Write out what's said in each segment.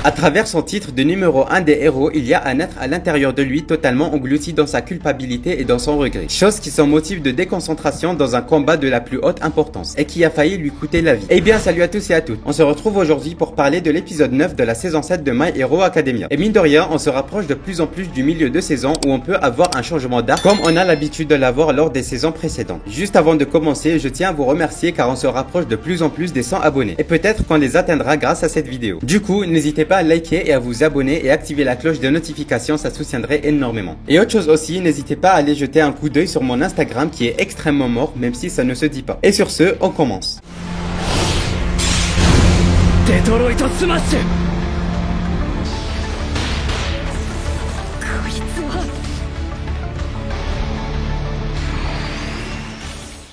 À travers son titre de numéro 1 des héros, il y a un être à l'intérieur de lui totalement englouti dans sa culpabilité et dans son regret. Chose qui sont motif de déconcentration dans un combat de la plus haute importance et qui a failli lui coûter la vie. Eh bien salut à tous et à toutes, on se retrouve aujourd'hui pour parler de l'épisode 9 de la saison 7 de My Hero Academia. Et mine de rien, on se rapproche de plus en plus du milieu de saison où on peut avoir un changement d'arc comme on a l'habitude de l'avoir lors des saisons précédentes. Juste avant de commencer, je tiens à vous remercier car on se rapproche de plus en plus des 100 abonnés et peut-être qu'on les atteindra grâce à cette vidéo. Du coup, n'hésitez pas à liker et à vous abonner et activer la cloche de notification, ça soutiendrait énormément. Et autre chose aussi, n'hésitez pas à aller jeter un coup d'œil sur mon Instagram qui est extrêmement mort même si ça ne se dit pas. Et sur ce, on commence.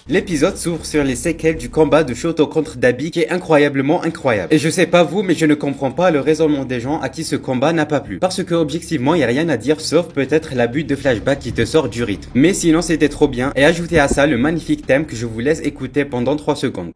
L'épisode s'ouvre sur les séquelles du combat de Shoto contre Dabi qui est incroyablement incroyable. Et je sais pas vous, mais je ne comprends pas le raisonnement des gens à qui ce combat n'a pas plu. Parce que objectivement, il y a rien à dire sauf peut-être la butte de flashback qui te sort du rythme. Mais sinon c'était trop bien et ajoutez à ça le magnifique thème que je vous laisse écouter pendant 3 secondes.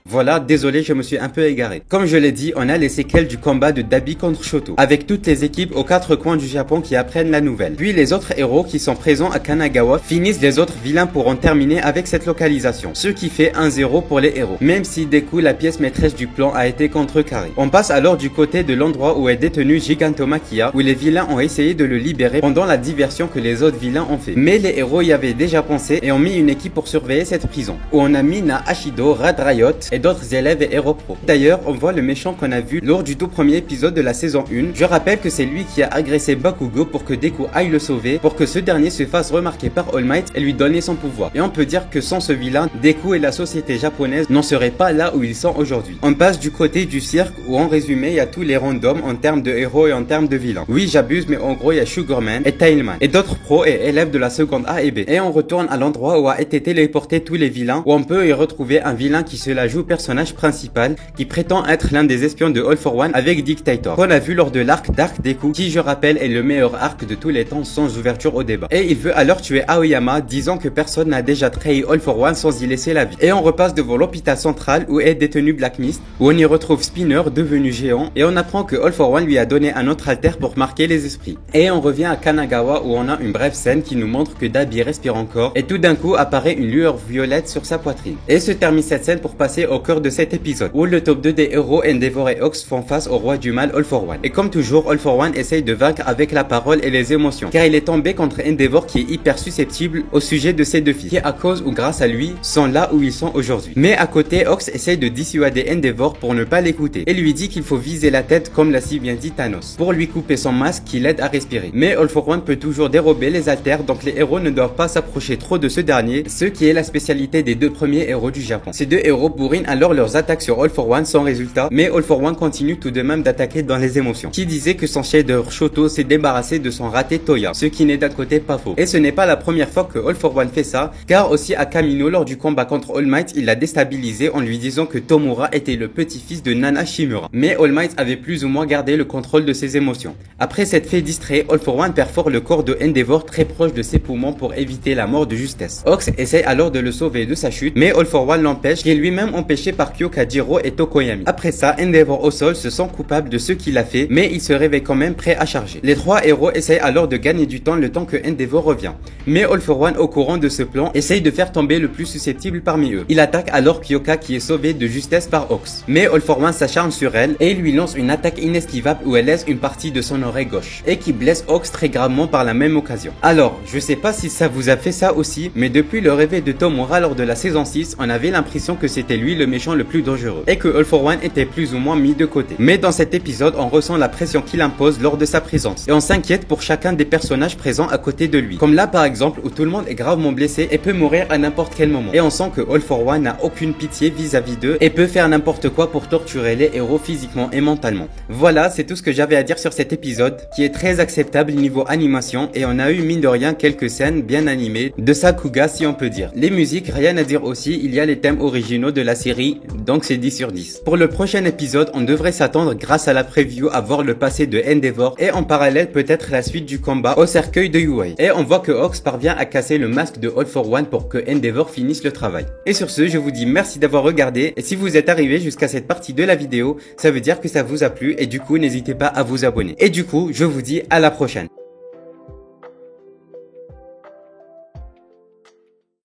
Voilà, désolé, je me suis un peu égaré. Comme je l'ai dit, on a les séquelles du combat de Dabi contre Shoto, avec toutes les équipes aux 4 coins du Japon qui apprennent la nouvelle. Puis les autres héros qui sont présents à Kanagawa finissent les autres vilains pour en terminer avec cette localisation, ce qui fait 1-0 pour les héros, même si des coups la pièce maîtresse du plan a été contrecarrée. On passe alors du côté de l'endroit où est détenu Gigantomaquia, où les vilains ont essayé de le libérer pendant la diversion que les autres vilains ont fait. Mais les héros y avaient déjà pensé et ont mis une équipe pour surveiller cette prison, où on a Mina, Ashido, Rad Riot et d'autres élèves et héros pro. D'ailleurs, on voit le méchant qu'on a vu lors du tout premier épisode de la saison 1. Je rappelle que c'est lui qui a agressé Bakugo pour que Deku aille le sauver, pour que ce dernier se fasse remarquer par All Might et lui donner son pouvoir. Et on peut dire que sans ce vilain, Deku et la société japonaise n'en seraient pas là où ils sont aujourd'hui. On passe du côté du cirque où en résumé, il y a tous les randoms en termes de héros et en termes de vilains. Oui, j'abuse, mais en gros, il y a Sugarman et Tailman et d'autres pros et élèves de la seconde A et B. Et on retourne à l'endroit où a été téléporté tous les vilains, où on peut y retrouver un vilain qui se la joue personnage principal qui prétend être l'un des espions de All for One avec Dictator, qu'on a vu lors de l'arc d'Arc Deku, qui je rappelle est le meilleur arc de tous les temps sans ouverture au débat. Et il veut alors tuer Aoyama, disant que personne n'a déjà trahi All for One sans y laisser la vie. Et on repasse devant l'hôpital central où est détenu Black Mist, où on y retrouve Spinner devenu géant, et on apprend que All for One lui a donné un autre alter pour marquer les esprits. Et on revient à Kanagawa où on a une brève scène qui nous montre que Dabi respire encore, et tout d'un coup apparaît une lueur violette sur sa poitrine. Et se termine cette scène pour passer au cœur de cet épisode, où le top 2 des héros Endeavor et Ox font face au roi du mal All for One. Et comme toujours, All for One essaye de vaincre avec la parole et les émotions, car il est tombé contre Endeavor qui est hyper susceptible au sujet de ses 2 filles, qui à cause ou grâce à lui sont là où ils sont aujourd'hui. Mais à côté, Ox essaye de dissuader Endeavor pour ne pas l'écouter, et lui dit qu'il faut viser la tête comme l'a si bien dit Thanos, pour lui couper son masque qui l'aide à respirer. Mais All for One peut toujours dérober les haltères, donc les héros ne doivent pas s'approcher trop de ce dernier, ce qui est la spécialité des 2 premiers héros du Japon. Ces 2 héros bourrinent alors leurs attaques sur All for One sans résultat, mais All for One continue tout de même d'attaquer dans les émotions. Qui disait que son chef-d'œuvre Shoto s'est débarrassé de son raté Toya, ce qui n'est d'un côté pas faux. Et ce n'est pas la première fois que All for One fait ça, car aussi à Kamino lors du combat contre All Might, il l'a déstabilisé en lui disant que Tomura était le petit-fils de Nana Shimura. Mais All Might avait plus ou moins gardé le contrôle de ses émotions. Après cette fait distrait, All for One perfore le corps de Endeavor très proche de ses poumons pour éviter la mort de justesse. Ox essaye alors de le sauver de sa chute, mais All for One l'empêche, qui est lui-même empêché par Kyokajiro et Tokoyami. Après ça, Endeavor au sol se sent coupable de ce qu'il a fait, mais il se réveille quand même prêt à charger. Les 3 héros essayent alors de gagner du temps le temps que Endeavor revient. Mais All for One, au courant de ce plan, essaye de faire tomber le plus susceptible parmi eux. Il attaque alors Kyoka qui est sauvée de justesse par Ox. Mais All for One s'acharne sur elle et lui lance une attaque inesquivable où elle laisse une partie de son oreille gauche et qui blesse Ox très gravement par la même occasion. Alors, je sais pas si ça vous a fait ça aussi, mais depuis le réveil de Tomura lors de la saison 6, on avait l'impression que c'était lui le méchant le plus dangereux et que All for One était plus ou moins mis de côté. Mais dans cet épisode, on ressent la pression qu'il impose lors de sa présence et on s'inquiète pour chacun des personnages présents à côté de lui. Comme là par exemple où tout le monde est gravement blessé et peut mourir à n'importe quel moment. Et on sent que All for One n'a aucune pitié vis-à-vis d'eux et peut faire n'importe quoi pour torturer les héros physiquement et mentalement. Voilà, c'est tout ce que j'avais à dire sur cet épisode qui est très acceptable niveau animation et on a eu mine de rien quelques scènes bien animées de Sakuga si on peut dire. Les musiques, rien à dire aussi, il y a les thèmes originaux de la série série, donc c'est 10 sur 10. Pour le prochain épisode, on devrait s'attendre grâce à la preview à voir le passé de Endeavor et en parallèle peut-être la suite du combat au cercueil de Yue. Et on voit que Hawks parvient à casser le masque de All for One pour que Endeavor finisse le travail. Et sur ce, je vous dis merci d'avoir regardé et si vous êtes arrivé jusqu'à cette partie de la vidéo, ça veut dire que ça vous a plu et du coup n'hésitez pas à vous abonner. Et du coup, je vous dis à la prochaine.